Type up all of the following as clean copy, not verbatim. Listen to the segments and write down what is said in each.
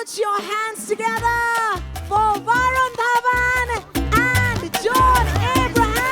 Put your hands together for Varun Dhawan and John Abraham.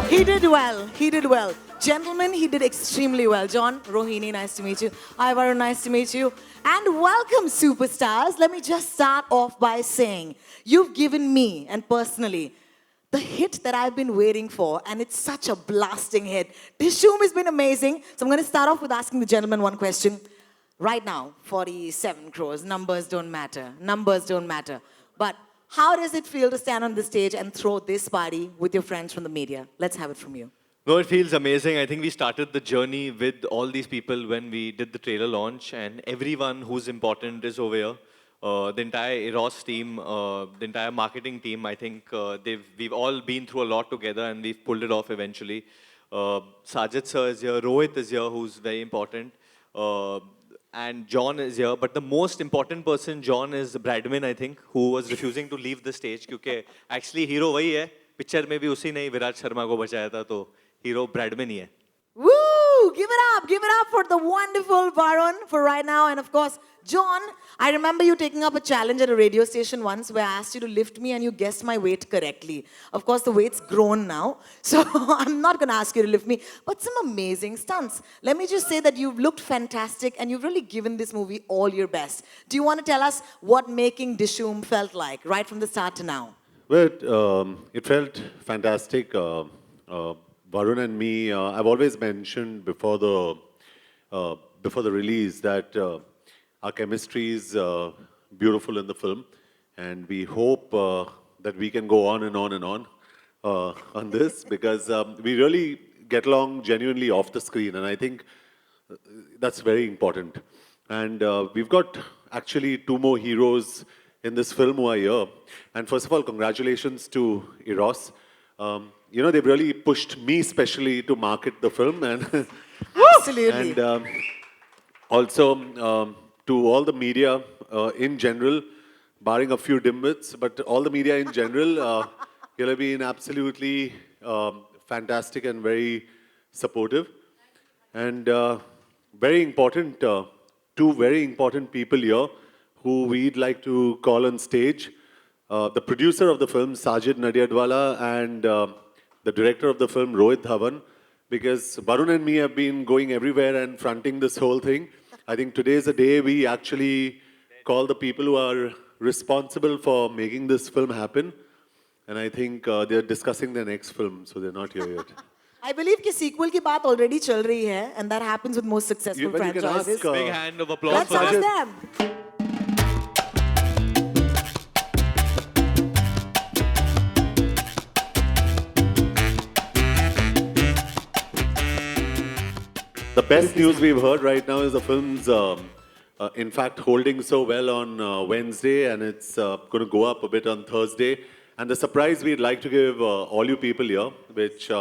He did well. He did well. Gentlemen, he did extremely well. John, Rohini, nice to meet you. Hi, Varun, nice to meet you. And welcome, superstars. Let me just start off by saying, you've given me, and personally, the hit that I've been waiting for, and it's such a blasting hit. Dishoom has been amazing. So I'm going to start off with asking the gentleman one question. Right now, 47 crores. Numbers don't matter. Numbers don't matter. But how does it feel to stand on the stage and throw this party with your friends from the media? Let's have it from you. No, it feels amazing. I think we started the journey with all these people when we did the trailer launch, and everyone who's important is over here. The entire Eros team, the entire marketing team, I think we've all been through a lot together and we've pulled it off eventually. Sajid sir is here, Rohit is here, who's very important. And John is here, but the most important person, John, is Bradman, I think, who was refusing to leave the stage because actually hero वही है, picture में भी उसी ने विराट शर्मा को बचाया था, तो hero Bradman ही है. Woo! Give it up for the wonderful Varun for right now. And of course, John, I remember you taking up a challenge at a radio station once where I asked you to lift me and you guessed my weight correctly. Of course, the weight's grown now, so I'm not going to ask you to lift me, but some amazing stunts. Let me just say that you've looked fantastic and you've really given this movie all your best. Do you want to tell us what making Dishoom felt like right from the start to now? Well, it felt fantastic. Varun and me, I've always mentioned before the release that our chemistry is beautiful in the film, and we hope that we can go on and on and on this because we really get along genuinely off the screen, and I think that's very important. And we've got actually two more heroes in this film who are here. And first of all, congratulations to Eros. You know, they've really pushed me especially to market the film, and Absolutely. and also to all the media in general, barring a few dimwits, but all the media in general, you'll have been absolutely fantastic and very supportive. And very important, two very important people here who we'd like to call on stage. The producer of the film, Sajid Nadiadwala, and the director of the film, Rohit Dhawan, because Varun and me have been going everywhere and fronting this whole thing. I think today is the day we actually call the people who are responsible for making this film happen. And I think they're discussing their next film, so they're not here yet. I believe कि sequel की बात already चल रही है, and that happens with most successful But you can franchises. ask, Big hand of applause Let's for ask them. them. The best news we've heard right now is the film's, in fact, holding so well on Wednesday, and it's going to go up a bit on Thursday. And the surprise we'd like to give all you people here, which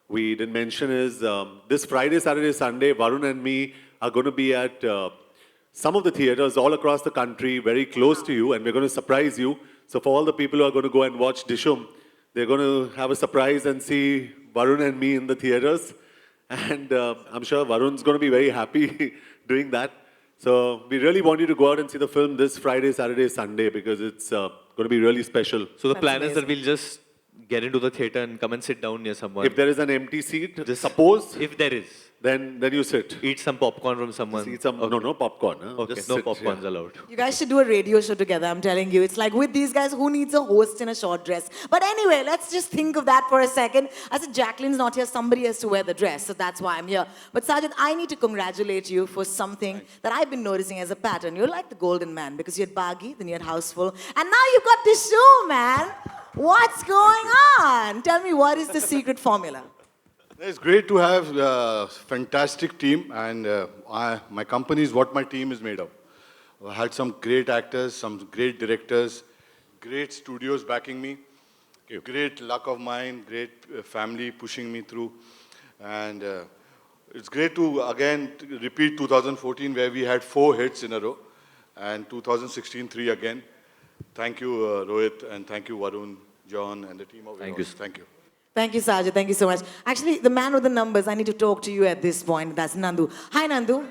we didn't mention, is this Friday, Saturday, Sunday, Varun and me are going to be at some of the theaters all across the country, very close to you, and we're going to surprise you. So for all the people who are going to go and watch Dishoom, they're going to have a surprise and see Varun and me in the theaters. And I'm sure Varun's going to be very happy doing that. So we really want you to go out and see the film this Friday, Saturday, Sunday, because it's going to be really special. So the plan is that we'll just get into the theater and come and sit down near someone. If there is an empty seat, Just- suppose, If there is, then you sit. eat some popcorn from someone. Eat some, no popcorn. Huh? Okay, Just no sit, popcorns yeah. allowed. You guys should do a radio show together, I'm telling you. It's like with these guys, who needs a host in a short dress? But anyway, let's just think of that for a second. I said, Jacqueline's not here, somebody has to wear the dress, so that's why I'm here. But Sajid, I need to congratulate you for something that I've been noticing as a pattern. You're like the golden man, because you had Baggy, then you had Houseful, and now you've got this show, man. What's going on? Tell me, what is the secret formula? It's great to have a fantastic team, and my company is what my team is made of. I had some great actors, some great directors, great studios backing me, great luck of mine, great family pushing me through, and it's great to again repeat 2014 where we had 4 hits in a row, and 2016 3 again. Thank you, Rohit, and thank you, Varun, John, and the team of Thank yours. you. Thank you. Thank you, Sajid. Thank you so much. Actually, the man with the numbers, I need to talk to you at this point. That's Nandu. Hi, Nandu.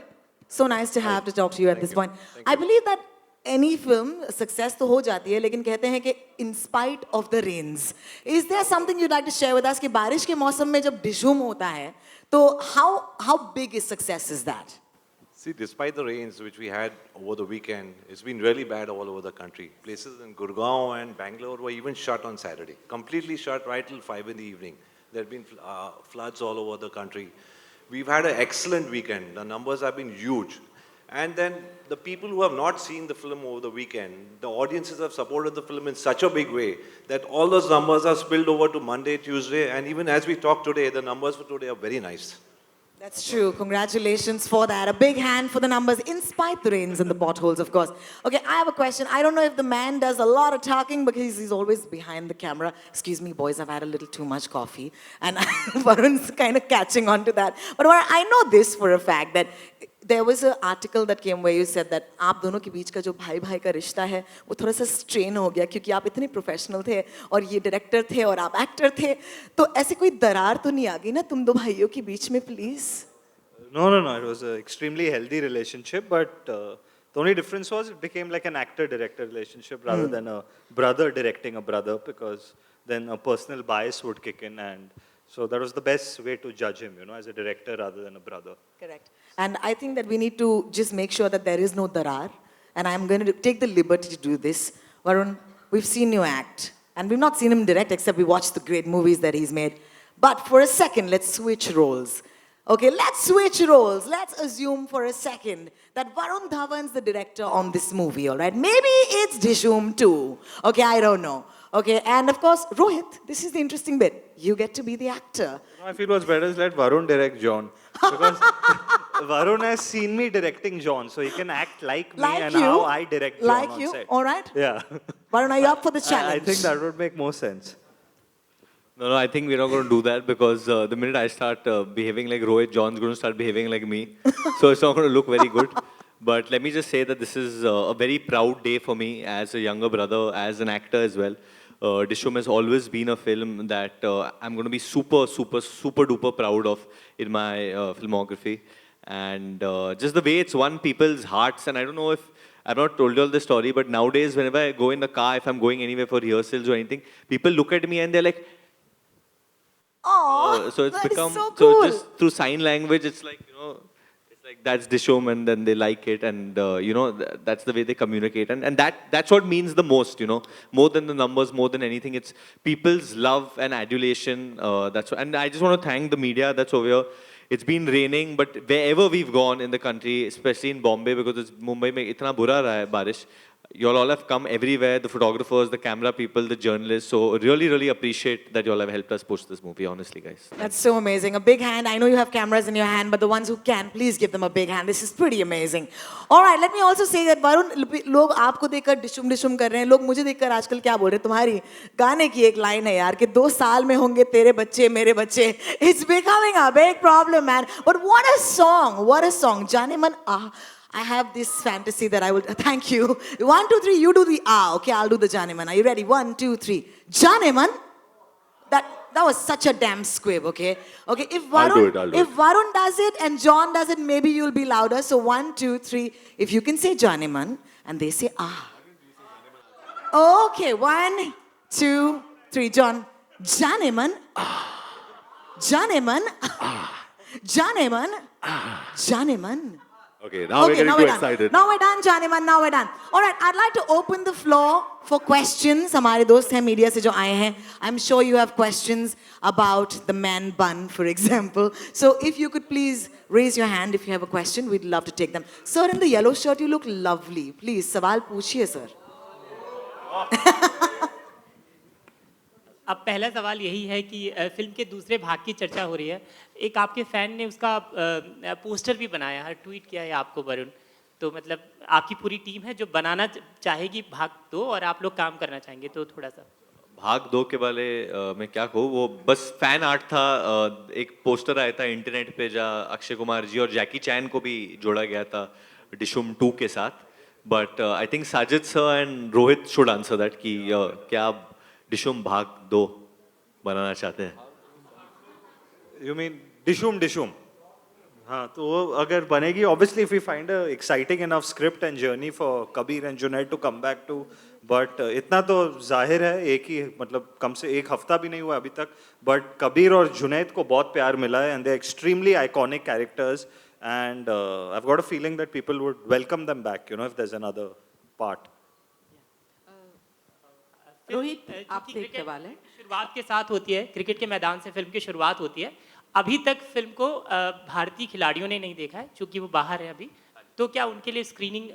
So nice to have to talk to you at this point. I believe that any film, success तो हो जाती है, लेकिन कहते हैं कि in spite of the rains. Is there something you'd like to share with us कि बारिश के मौसम में जब डिशूम होता है, तो how big is success is that? See, despite the rains which we had over the weekend, it's been really bad all over the country. Places in Gurgaon and Bangalore were even shut on Saturday. Completely shut right till 5 in the evening. There have been floods all over the country. We've had an excellent weekend. The numbers have been huge. And then the people who have not seen the film over the weekend, the audiences have supported the film in such a big way that all those numbers are spilled over to Monday, Tuesday, and even as we talk today, the numbers for today are very nice. That's true. Congratulations for that. A big hand for the numbers, in spite the rains and the potholes, of course. Okay, I have a question. I don't know if the man does a lot of talking because he's always behind the camera. Excuse me, boys, I've had a little too much coffee. And Varun's kind of catching on to that. But Varun, I know this for a fact, that there was an article that came where you said that आप दोनों के बीच का जो भाई भाई का रिश्ता है वो थोड़ा सा स्ट्रेन हो गया क्योंकि आप इतने प्रोफेशनल थे और ये डायरेक्टर थे और आप एक्टर थे तो ऐसे कोई दरार तो नहीं आ गई ना तुम दो भाइयों के बीच में please No. It was an extremely healthy relationship, but the only difference was it became like an actor-director relationship rather than a brother directing a brother, because then a personal bias would kick in, and so that was the best way to judge him, as a director rather than a brother. Correct. And I think that we need to just make sure that there is no darar. And I'm going to take the liberty to do this. Varun, we've seen you act. And we've not seen him direct except we watched the great movies that he's made. But for a second, let's switch roles. Okay, let's switch roles. Let's assume for a second that Varun Dhawan's the director on this movie, all right? Maybe it's Dishoom too. Okay, I don't know. Okay, and of course, Rohit, this is the interesting bit. You get to be the actor. I feel what's better is let Varun direct John, because Varun has seen me directing John, so he can act like me Like and you. how I direct John Like on you, set. all right? Yeah. Varun, are you up for the I challenge? think that would make more sense. No, I think we're not going to do that because the minute I start behaving like Rohit, John's going to start behaving like me. So it's not going to look very good. But let me just say that this is a very proud day for me as a younger brother, as an actor as well. Dishoom has always been a film that I'm going to be super duper proud of in my filmography. And just the way it's won people's hearts. And I don't know if I've not told you all this story, but nowadays whenever I go in the car, if I'm going anywhere for rehearsals or anything, people look at me and they're like, Oh, so it's that is become so cool. just through sign language. It's like it's like that's Dishoom, and then they like it, and that's the way they communicate, and that's what means the most. More than the numbers, more than anything, it's people's love and adulation. That's and I just want to thank the media that's over here. It's been raining, but wherever we've gone in the country, especially in Bombay, because it's Mumbai mein itna bura raha hai barish. You all have come everywhere, the photographers, the camera people, the journalists. So really appreciate that you all have helped us push this movie, honestly, guys. That's so amazing. A big hand. I know you have cameras in your hand, but the ones who can, please give them a big hand. This is pretty amazing. All right, let me also say that Varun, लोग आपको देखकर डिशुम कर रहे हैं. लोग मुझे देखकर आजकल क्या बोल रहे हैं? तुम्हारी गाने की एक लाइन है यार कि 2 साल में होंगे तेरे बच्चे मेरे बच्चे. It's becoming a big problem, man. But what a song! What a song. जाने मन I have this fantasy that I will. Thank you. 1, 2, 3. You do the okay, I'll do the Janeman. Are you ready? 1, 2, 3. Janeman. That was such a damn squib. Okay. Okay. If I'll do Varun, it. if Varun does it and John does it, maybe you'll be louder. So 1, 2, 3. If you can say Janeman and they say Okay. 1, 2, 3. John. Janeman. Janeman. Janeman. Janeman. Okay, now we're getting now too we're done. excited. Now we're done, Janeman. Now we're done. All right, I'd like to open the floor for questions. हमारे दोस्त हैं media से जो आए हैं. I'm sure you have questions about the man bun, for example. So if you could please raise your hand if you have a question, we'd love to take them. Sir, in the yellow shirt, you look lovely. Please, सवाल पूछिए, sir. अब पहला सवाल यही है कि film के दूसरे भाग की चर्चा हो रही है. एक आपके फैन ने उसका पोस्टर भी बनाया है, ट्वीट किया है आपको वरुण. तो मतलब आपकी पूरी टीम है जो बनाना चाहेगी भाग 2 और आप लोग काम करना चाहेंगे, तो थोड़ा सा. भाग 2 के बारे में क्या कहूँ, वो बस फैन आर्ट था. एक पोस्टर आया था इंटरनेट पे जहाँ अक्षय कुमार जी और जैकी चैन को भी जोड़ा गया था डिशुम 2 के साथ. But I think Sajid sir and Rohit should answer that कि क्या आप डिशुम भाग 2 बनाना चाहते हैं. You mean डिशुम. हाँ, तो वो अगर बनेगी, obviously if we find a exciting enough script and journey for Kabir and Junaid to come back to, but इतना तो जाहिर है, एक ही मतलब कम से एक हफ्ता भी नहीं हुआ अभी तक, but कबीर और जुनैद को बहुत प्यार मिला है and they're extremely iconic characters and I've got a feeling that people would welcome them back, you know, if there's another part. Rohit, क्योंकि आपसे एक क्रिकेट सवाल है. शुरुआत के साथ होती है, क्रिकेट के मैदान से फिल्म की शुरुआत होती है. अभी तक फिल्म को भारतीय खिलाड़ियों ने नहीं देखा है, क्योंकि वो बाहर है अभी. तो क्या उनके लिए स्क्रीनिंग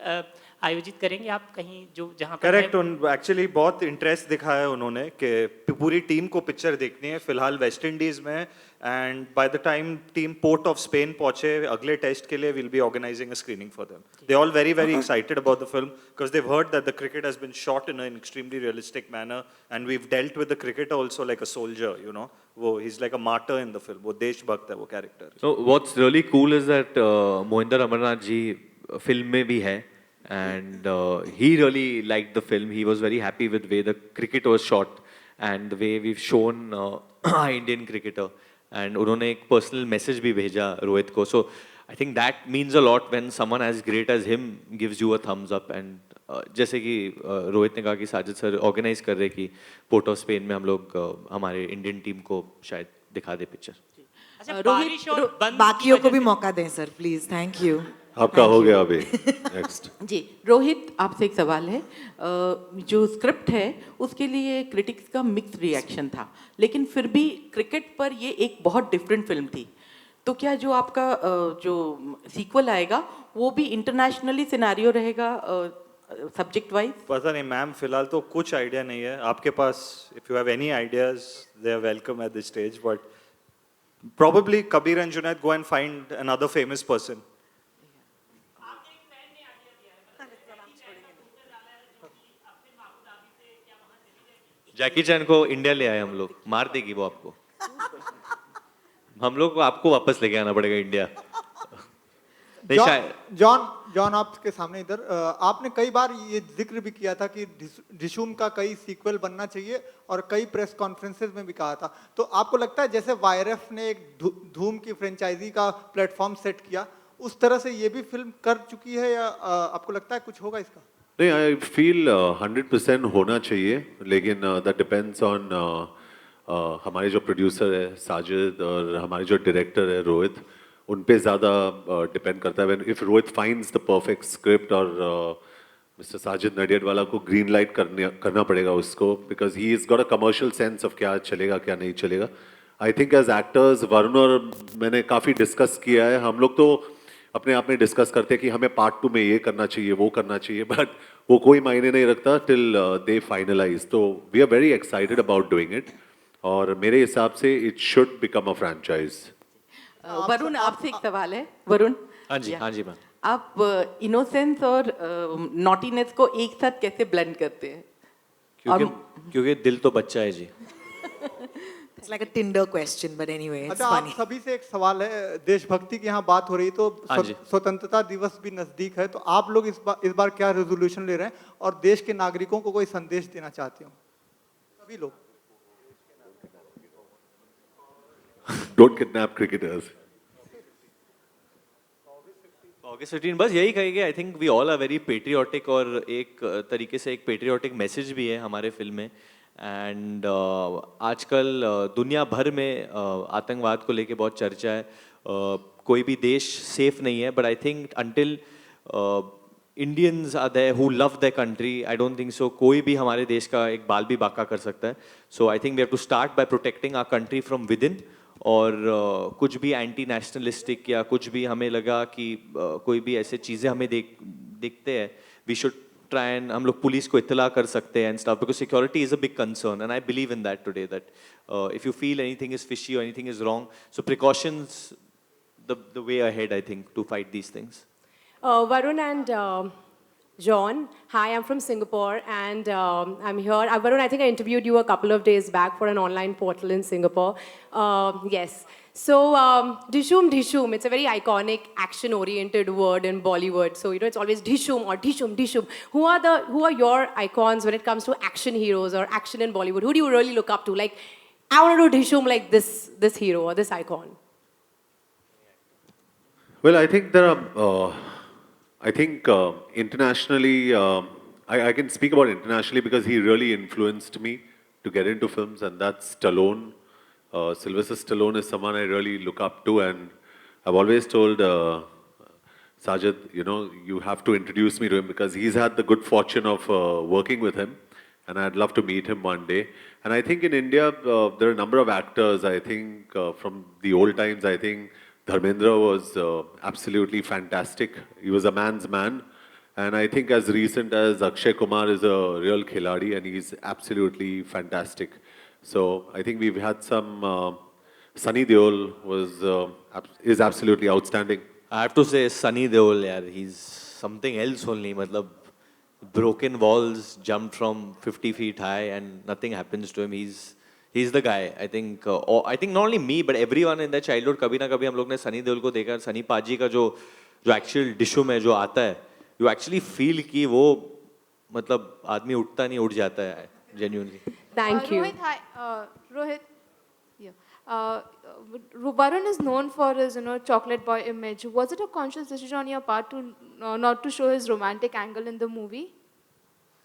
आयोजित करेंगे आप कहीं जो जहाँ पर करेक्ट. एक्चुअली बहुत इंटरेस्ट दिखाया उन्होंने कि पूरी टीम को पिक्चर देखनी है. फिलहाल वेस्ट इंडीज में and by the time team Port of Spain पहुंचे अगले टेस्ट के लिए will be organising a screening for them. They all very excited about the film because they heard that the cricket has been shot in an extremely realistic manner and we have dealt with the cricketer also like a soldier, you know. वो he is like a martyr in the film. वो देशभक्त है वो character. So what's really cool is that Mohinder Amarnath ji film में भी है and he really liked the film. He was very happy with the way the cricket was shot and the way we've shown Indian cricketer. And उन्होंने एक personal message भी भेजा रोहित को. So I think that means a lot when someone as great as him gives you a thumbs up. And जैसे कि रोहित ने कहा कि साजिद सर ऑर्गेनाइज कर रहे कि पोर्ट ऑफ स्पेन में हम लोग हमारे इंडियन टीम को शायद दिखा दे पिक्चर. अच्छा, बारिश और बंद की बाकियों को वजह भी से- मौका दें, सर, प्लीज. Thank you. आपका हो गया अभी. नेक्स्ट. जी, रोहित, आपसे एक सवाल है. जो स्क्रिप्ट है उसके लिए क्रिटिक्स का मिक्स रिएक्शन था, लेकिन फिर भी क्रिकेट पर ये एक बहुत डिफरेंट फिल्म थी. तो क्या जो आपका जो सीक्वल आएगा वो भी इंटरनेशनली सिनेरियो रहेगा सब्जेक्ट वाइज? पता नहीं मैम, फिलहाल तो कुछ आइडिया नहीं है. आपके पास if you have any ideas they are welcome at this stage, but probably Kabir and Junaid go and find another famous person. जैकी चैन को इंडिया ले आए हम लोग, मार देगी वो आपको. हम लोग को आपको वापस लेके आना पड़ेगा इंडिया. नहीं, शायद जॉन आपके सामने इधर आपने कई बार ये जिक्र भी किया था कि डिशूम का कई सीक्वल बनना चाहिए और कई प्रेस कॉन्फ्रेंसेस में भी कहा था. तो आपको लगता है जैसे वायरफ ने एक धूम की फ्रेंचाइजी का प्लेटफॉर्म सेट किया, उस तरह से ये भी फिल्म कर चुकी है, या आपको लगता है कुछ होगा इसका? नहीं, आई फील 100% होना चाहिए, लेकिन दैट डिपेंड्स ऑन हमारे जो प्रोड्यूसर है साजिद और हमारे जो डायरेक्टर है रोहित, उन पे ज़्यादा डिपेंड करता है. If Rohit finds the perfect script और मिस्टर साजिद नडियाडवाला को ग्रीन लाइट करना पड़ेगा उसको, because he is got a commercial sense of क्या चलेगा क्या नहीं चलेगा. I think as actors Varun और मैंने काफ़ी डिस्कस किया है. हम लोग तो अपने आप में डिस्कस करते हैं कि हमें पार्ट 2 में ये करना चाहिए वो करना चाहिए, बट वो कोई मायने नहीं रखता टिल दे फाइनलाइज. तो we are very excited about doing it और मेरे हिसाब से it should become a franchise. Varun, आपसे एक सवाल है. वरुण, हाँ जी, हाँ जी मैम. आप इनोसेंस और नॉटीनेस को एक साथ कैसे ब्लेंड करते हैं? क्योंकि दिल तो बच्चा है जी. It's like a Tinder question, but anyway, it's अच्छा, आप funny. सभी से एक सवाल है. देशभक्ति की यहाँ बात हो रही, तो हाँ जी. स्वतंत्रता दिवस भी नजदीक है, तो आप लोग इस बार क्या रेजोल्यूशन ले रहे हैं और देश के नागरिकों को कोई संदेश देना चाहते हो सभी लोग? Don't kidnap cricketers. August 15 बस यही कहेंगे. I think we all are very patriotic और एक तरीके से एक पेट्रियाटिक मैसेज भी है हमारे फिल्म में. एंड आजकल दुनिया भर में आतंकवाद को लेके बहुत चर्चा है. कोई भी देश सेफ नहीं है, but I think until Indians are there who love their country. I don't think so. कोई भी हमारे देश का एक बाल भी बाका कर सकता है. So I think we have to start by protecting our country from within. और कुछ भी एंटी नेशनलिस्टिक या कुछ भी हमें लगा कि कोई भी ऐसे चीज़ें हमें दिखते हैं, we should try and हम लोग पुलिस को इत्तला कर सकते हैं and stuff, because security is a big concern and I believe in that today, that if you feel anything is fishy or anything is wrong, so precautions the way ahead, I think, to fight these things. Varun and John, hi, I'm from Singapore and I'm here. Varun, I think I interviewed you a couple of days back for an online portal in Singapore. Yes. So, Dhishoom Dhishoom, it's a very iconic action-oriented word in Bollywood. So, it's always Dhishoom or Dhishoom Dhishoom. Who are your icons when it comes to action heroes or action in Bollywood? Who do you really look up to? Like, I want to do Dhishoom like this hero or this icon. Well, I think there are. I think internationally, I can speak about internationally because he really influenced me to get into films, and that's Stallone. Sylvester Stallone is someone I really look up to, and I've always told Sajid, you have to introduce me to him because he's had the good fortune of working with him, and I'd love to meet him one day. And I think in India, there are a number of actors, I think, from the old times, I think Dharmendra was absolutely fantastic. He was a man's man. And I think as recent as Akshay Kumar is a real khiladi and he's absolutely fantastic. So I think we've had some, Sunny Deol is absolutely outstanding. I have to say Sunny Deol, yaar, he's something else only. Matlab, broken walls, jumped from 50 feet high and nothing happens to him. He's the guy. I think not only me, but everyone in their childhood, कभी ना कभी हम लोग ने सनी देओल को देखा. सनी पाजी का जो actual डिशुम है जो आता है, you actually feel कि वो मतलब आदमी उठता नहीं उठ जाता है, genuinely. Thank you. Rohit, hi. Rohit, yeah. Varun is known for his, chocolate boy image. Was it a conscious decision on your part to not to show his romantic angle in the movie?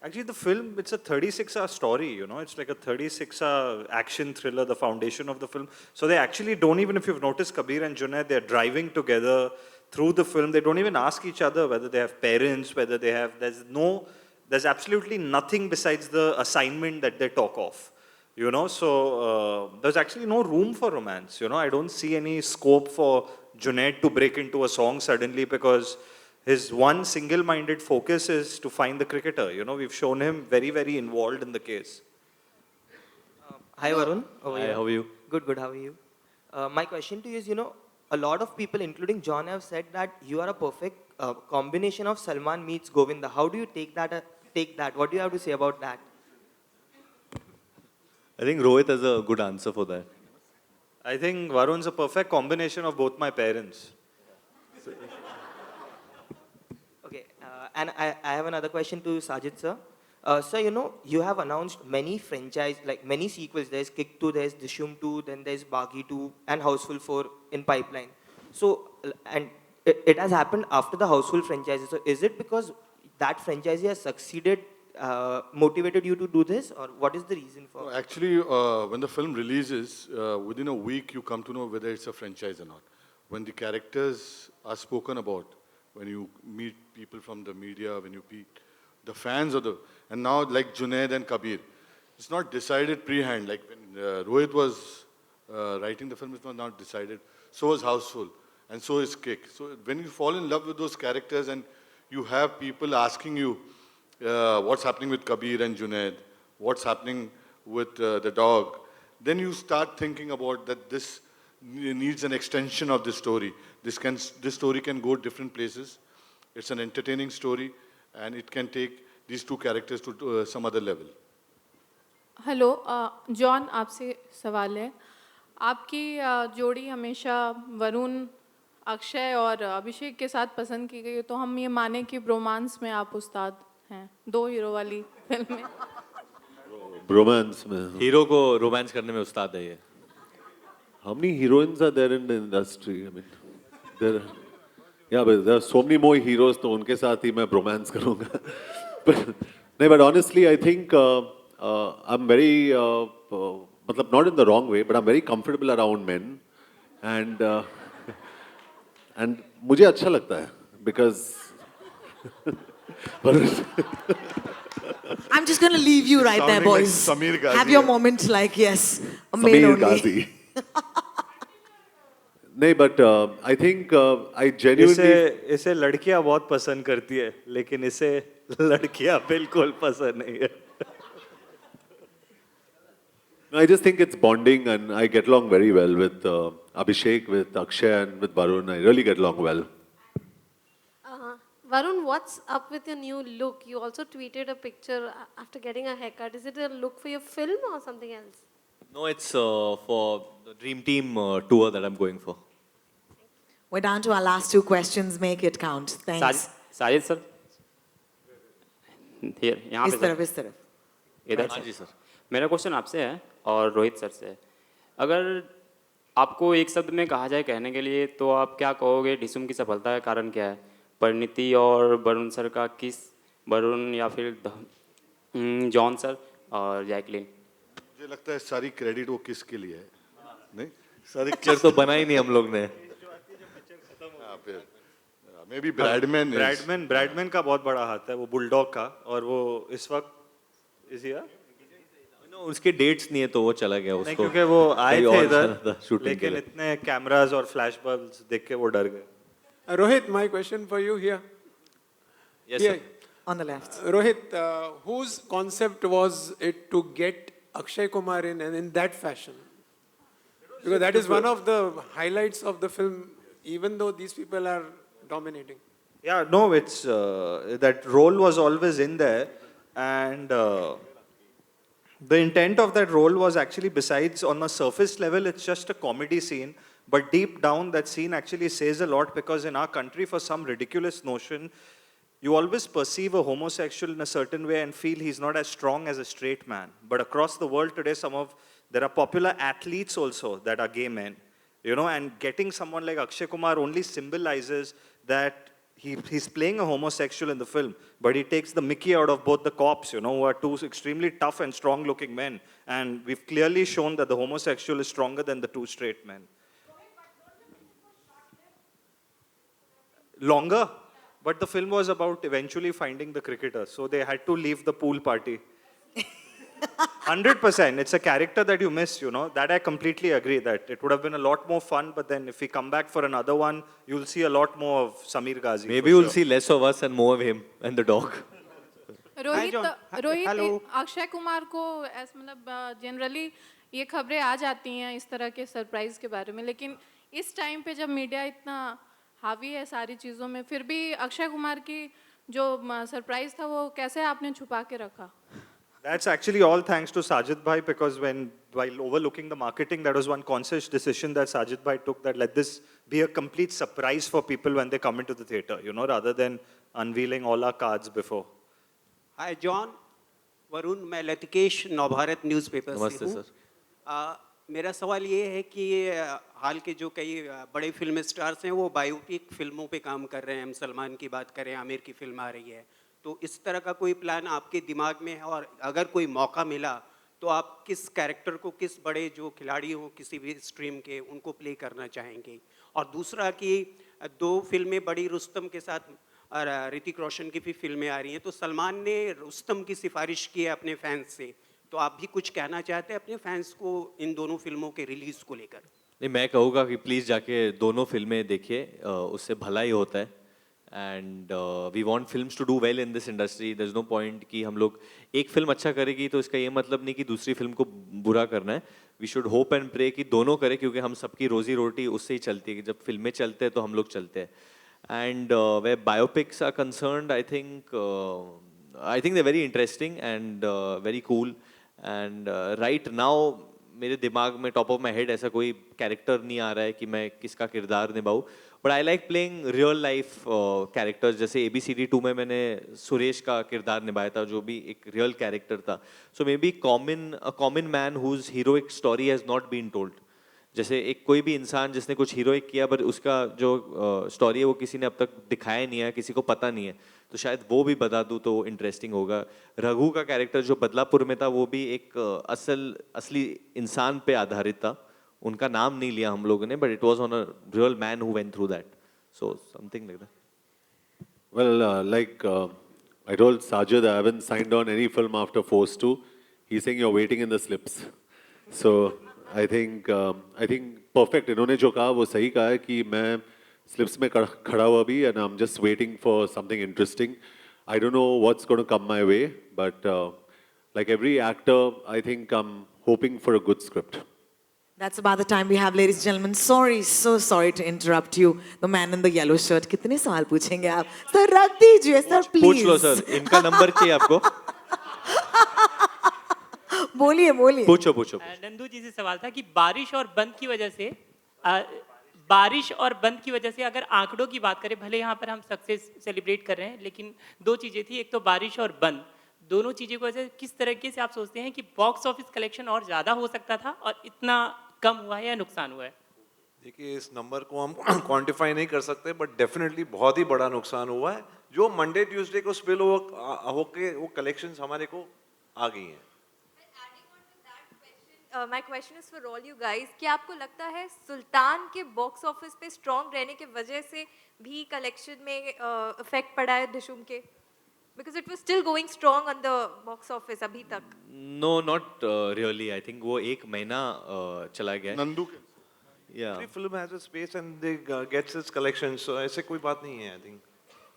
Actually, the film, it's a 36-hour story, It's like a 36-hour action thriller, the foundation of the film. So they actually don't even, if you've noticed, Kabir and Junaid, they're driving together through the film. They don't even ask each other whether they have parents, whether they have, there's absolutely nothing besides the assignment that they talk of, So there's actually no room for romance, I don't see any scope for Junaid to break into a song suddenly because his one single-minded focus is to find the cricketer. We've shown him very, very involved in the case. Hi, Varun. Hi, how are you? Good, how are you? My question to you is, a lot of people, including John, have said that you are a perfect combination of Salman meets Govinda. How do you take that? What do you have to say about that? I think Rohit has a good answer for that. I think Varun's a perfect combination of both my parents. Okay, and I have another question to Sajid, sir. Sir, you have announced many many sequels. There's Kick 2, there's Dhishoom 2, then there's Baghi 2, and Houseful 4 in pipeline. So, and it has happened after the Houseful franchise. So, is it because that franchise has succeeded, motivated you to do this, or what is the reason for? Actually, when the film releases, within a week you come to know whether it's a franchise or not. When the characters are spoken about, when you meet people from the media, when you meet the fans and now like Junaid and Kabir, it's not decided pre-hand. Like when Rohit was writing the film, it was not decided. So was Houseful, and so is Kick. So when you fall in love with those characters and you have people asking you what's happening with Kabir and Junaid, what's happening with the dog, then you start thinking about that this needs an extension of this story. This story can go different places. It's an entertaining story, and it can take these two characters to some other level. Hello John, आपसे सवाल है. आपकी जोड़ी हमेशा वरुण, अक्षय और अभिषेक के साथ पसंद की गई है, तो हम ये माने कि ब्रोमांस में आप उस्ताद हैं, 2 हीरो वाली फिल्म में. Bromance में. हीरो को रोमांस करने में उस्ताद है ये. How many heroines are there in the industry? I mean, but there are so many more heroes, तो उनके साथ ही मैं bromance करूँगा. But honestly, I think I'm very, matlab not in the wrong way, but I'm very comfortable around men, and and मुझे अच्छा लगता है because. I'm just going to leave you right there, Sounding like boys. Sameer Ghazi, Have your yeah. moment like, yes, a man Sameer only. Ghazi. नहीं, but I think I genuinely. इसे लड़कियां बहुत पसंद करती है, लेकिन इसे लड़कियां बिल्कुल पसंद नहीं है. No, I just think it's bonding, and I get along very well with Abhishek, with Akshay, and with Varun. I really get along well. Varun, what's up with your new look? You also tweeted a picture after getting a haircut. Is it a look for your film or something else? No, it's for the Dream Team tour that I'm going for. We're down to our last two questions. Make it count. Thanks. Sajid sir, यहाँ पे इस तरफ. इधर. हाँ जी sir. मेरा question आपसे है और रोहित सर से है. अगर आपको एक शब्द में कहा जाए कहने के लिए, तो आप क्या कहोगे? डिशुम की सफलता का कारण क्या है? परिणीति और वरुण सर का किस, वरुण या फिर जॉन सर और जैकलिन? मुझे लगता है सारी क्रेडिट वो किसके लिए है, नहीं सारी पिक्चर तो बना ही नहीं हम लोग ने. मे बी ब्रैडमैन का बहुत बड़ा हाथ है, वो बुलडॉग का, और वो इस वक्त इज हियर. उसके डेट्स नहीं है तो वो चला गया उसको. क्योंकि वो आए थे इधर, शूटिंग के लेकिन लिए. इतने कैमरास और फ्लैश बल्ब्स देख के वो डर गए. Rohit, my question for you here. Yes, Here. sir. On the left. Rohit, whose concept was it to get Akshay Kumar in and in that fashion? Because that is one of the highlights of the film, even though these people are dominating. Yeah, no, it's that role was always in there, and the intent of that role was actually, besides on a surface level, it's just a comedy scene, but deep down that scene actually says a lot, because in our country, for some ridiculous notion, you always perceive a homosexual in a certain way and feel he's not as strong as a straight man. But across the world today, there are popular athletes also that are gay men, you know, and getting someone like Akshay Kumar only symbolizes that he's playing a homosexual in the film, but he takes the mickey out of both the cops, you know, who are two extremely tough and strong-looking men. And we've clearly shown that the homosexual is stronger than the two straight men. Longer, but the film was about eventually finding the cricketer, so they had to leave the pool party. 100%. It's a character that you miss, you know. That I completely agree, that it would have been a lot more fun, but then if we come back for another one, you'll see a lot more of Sameer Ghazi. Maybe you'll see less of us and more of him and the dog. Rohit, Akshay Kumar को मतलब generally ये खबरें आ जाती हैं इस तरह के surprise के बारे में, लेकिन इस टाइम पे जब मीडिया इतना हावी है सारी चीज़ों में, फिर भी अक्षय कुमार की जो सरप्राइज था वो कैसे आपने छुपा के रखा? That's actually all thanks to Sajid Bhai, because while overlooking the marketing, that was one conscious decision that Sajid Bhai took, that let this be a complete surprise for people when they come into the theater, you know, rather than unveiling all our cards before. Hi, John. Varun, मैं लतिकेश Navbharat newspaper से हूँ. नमस्ते sir. मेरा सवाल ये है कि हाल के जो कई बड़े फिल्म स्टार्स हैं वो बायोपिक फिल्मों पे काम कर रहे हैं. हम सलमान की बात करें, आमिर की फिल्म आ रही है, तो इस तरह का कोई प्लान आपके दिमाग में है? और अगर कोई मौका मिला तो आप किस कैरेक्टर को, किस बड़े जो खिलाड़ी हों किसी भी स्ट्रीम के, उनको प्ले करना चाहेंगे? और दूसरा कि 2 फिल्में बड़ी रुस्तम के साथ और ऋतिक रोशन की भी फिल्में आ रही हैं, तो सलमान ने रुस्तम की सिफारिश की है अपने फैंस से, तो आप भी कुछ कहना चाहते हैं अपने फैंस को इन दोनों फिल्मों के रिलीज़ को लेकर? नहीं, मैं कहूँगा कि प्लीज़ जाके दोनों फिल्में देखिए, उससे भला ही होता है. And we want films to do well in this industry. There is no point कि हम लोग एक फिल्म अच्छा करेगी तो इसका ये मतलब नहीं कि दूसरी फिल्म को बुरा करना है. We should hope and pray कि दोनों करें, क्योंकि हम सबकी रोजी रोटी उससे ही चलती है कि जब फिल्में चलते हैं तो हम लोग चलते हैं. And way biopics are concerned, I think they very interesting and very cool. And right now मेरे दिमाग में टॉप ऑफ माई हेड ऐसा कोई कैरेक्टर नहीं आ रहा है कि मैं किसका किरदार निभाऊँ. But I like playing real life characters. जैसे ABCD 2 में मैंने सुरेश का किरदार निभाया था, जो भी एक रियल कैरेक्टर था. So maybe common man whose heroic story has not been told. जैसे एक कोई भी इंसान जिसने कुछ हीरोइक किया, बट उसका जो स्टोरी है वो किसी ने अब तक दिखाया नहीं है, किसी को पता नहीं है. तो शायद वो भी बता दूँ तो इंटरेस्टिंग होगा. रघु का कैरेक्टर जो बदलापुर में था वो भी एक असली इंसान पे आधारित था. उनका नाम नहीं लिया हम लोगों ने, but it was on a real man who went through that. So something like that. Well, I told Sajid I haven't signed on any film after Force 2. He's saying you're waiting in the slips. So I think perfect. इन्होंने जो कहा वो सही कहा है कि मैं slips में खड़ा हुआ भी and I'm just waiting for something interesting. I don't know what's going to come my way, but like every actor, I think I'm hoping for a good script. That's about the time we have, ladies and gentlemen. Sorry, so sorry to interrupt you. The man in the yellow shirt. कितने सवाल पूछेंगे आप? Sir, रख दीजिए, sir, please. पूछ लो sir. इनका number चाहिए आपको? बोलिए, बोलिए. पूछो. नंदू जी से सवाल था कि बारिश और बंद की वजह से बारिश और बंद की वजह से अगर आंकड़ों की बात करें, भले यहाँ पर हम सक्सेस सेलिब्रेट कर रहे हैं, लेकिन दो चीज़ें थी. एक तो बारिश और बंद, दोनों चीज़ों की वजह से किस तरीके से आप सोचते हैं कि बॉक्स ऑफिस कलेक्शन और ज़्यादा हो सकता था और इतना कम हुआ है या नुकसान हुआ है? देखिए, इस नंबर को हम क्वांटिफाई नहीं कर सकते, बट डेफिनेटली बहुत ही बड़ा नुकसान हुआ है. जो मंडे ट्यूसडे को स्पिल होके वो कलेक्शंस हमारे को आ गई हैं. My question is for all you guys. क्या आपको लगता है सुल्तान के बॉक्स ऑफिस पे स्ट्रॉन्ग रहने के वजह से भी कलेक्शन में इफेक्ट पड़ा है डिशूम के? Because it was still going strong on the box office अभी तक. No, not really. I think वो एक महीना चला गया. नंदू के. Yeah. Every film has a space and they gets its collection. So ऐसे कोई बात नहीं है, I think.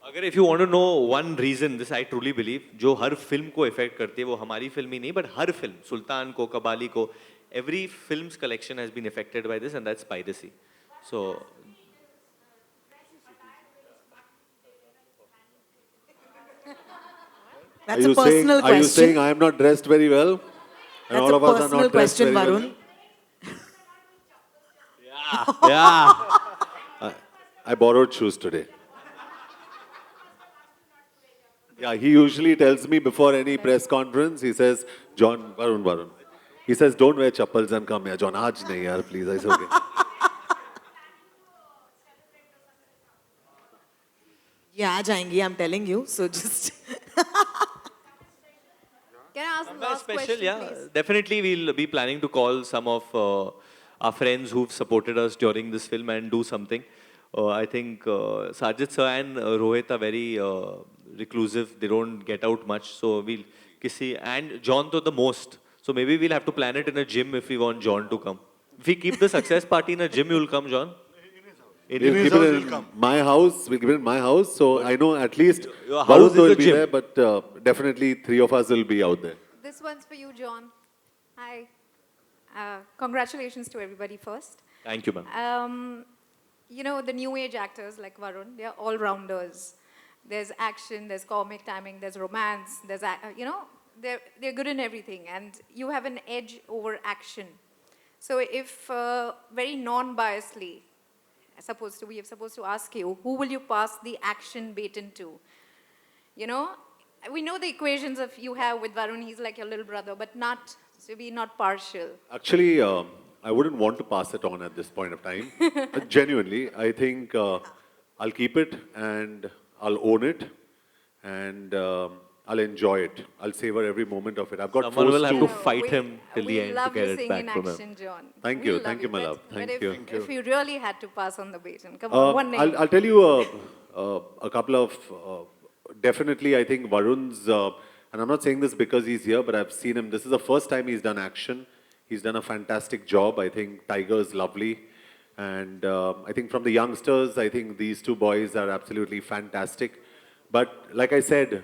अगर if you want to know one reason, this I truly believe, जो हर फिल्म को इफेक्ट करती है, वो हमारी फिल्म ही नहीं, but हर फिल्म, सुल्तान को, कबाली को, every film's collection has been affected by this, and that's piracy. So. That's a personal question. Are you saying I am not dressed very well? And That's all a of us are personal not dressed question, very Varun. well? Yeah. I borrowed shoes today. Yeah, he usually tells me before any press conference, he says, John, Varun. He says, don't wear chappals and come here. John, aaj nahi yaar, please. I said, okay. Yeah, आ जाएंगी, I'm telling you. So just. Can I ask the last Special, question, yeah. please? Definitely, we'll be planning to call some of our friends who've supported us during this film and do something. I think Sajid sir and Rohit are very reclusive. They don't get out much. So we'll and John to the most. So maybe we'll have to plan it in a gym if we want John to come. If we keep the success party in a gym, you'll come, John? We'll keep it in my house. We'll keep it in my house. So I know at least Your house is will a be gym. there, but definitely three of us will be out there. This one's for you, John. Hi. Congratulations to everybody first. Thank you, ma'am. You know, the new age actors like Varun, they're all rounders. There's action, there's comic timing, there's romance, there's, they're good in everything. And you have an edge over action. So if very non-biasedly, we are supposed to ask you, who will you pass the action baton to? You know, we know the equations of you have with Varun, he's like your little brother, but not, so be not partial. Actually, I wouldn't want to pass it on at this point of time. But genuinely, I think I'll keep it and I'll own it and I'll enjoy it. I'll savor every moment of it. I've got Someone will forced have to fight him till the We end to love get you it seeing back in from him. action, John. Thank We you, love thank you, my but- love. but Thank if, you. If you really had to pass on the baton, come on, one name. I'll tell you a couple of, definitely I think Varun's, and I'm not saying this because he's here, but I've seen him. This is the first time he's done action. He's done a fantastic job. I think Tiger is lovely. And I think from the youngsters, I think these two boys are absolutely fantastic. But like I said,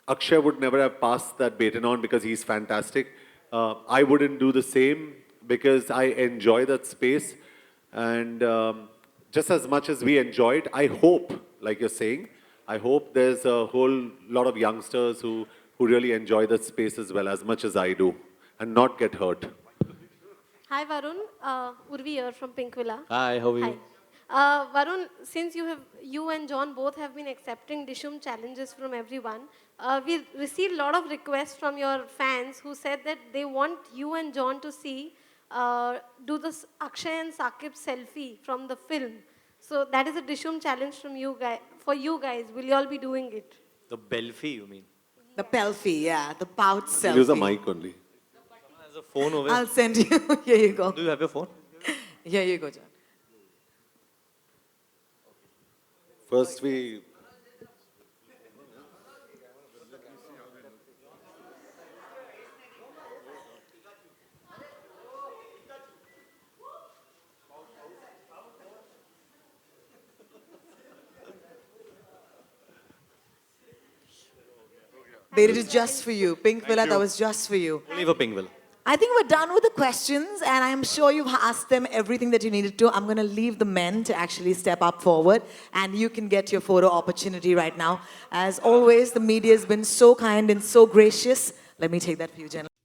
Akshay would never have passed that baton on because he's fantastic. I wouldn't do the same because I enjoy that space. And just as much as we enjoy it, I hope, like you're saying, I hope there's a whole lot of youngsters who really enjoy that space as well, as much as I do, and not get hurt. Hi Varun, Urvi here from Pink Villa. Hi, how are you? Hi. Varun, since you and John both have been accepting Dishoom challenges from everyone, we received a lot of requests from your fans who said that they want you and John to do this Akshay and Saqib selfie from the film. So that is a Dishoom challenge from you guys, for you guys? Will you all be doing it? The Belfi, you mean? The pelfie, yeah, the pouch selfie. Use a mic only. There's a phone over here. I'll send you. Here you go. Do you have your phone? Here you go, John. First we... They did it just for you. Pink Villa, that was just for you. Only for Pinkville. I think we're done with the questions, and I'm sure you've asked them everything that you needed to. I'm going to leave the men to actually step up forward, and you can get your photo opportunity right now. As always, the media has been so kind and so gracious. Let me take that for you, gentlemen.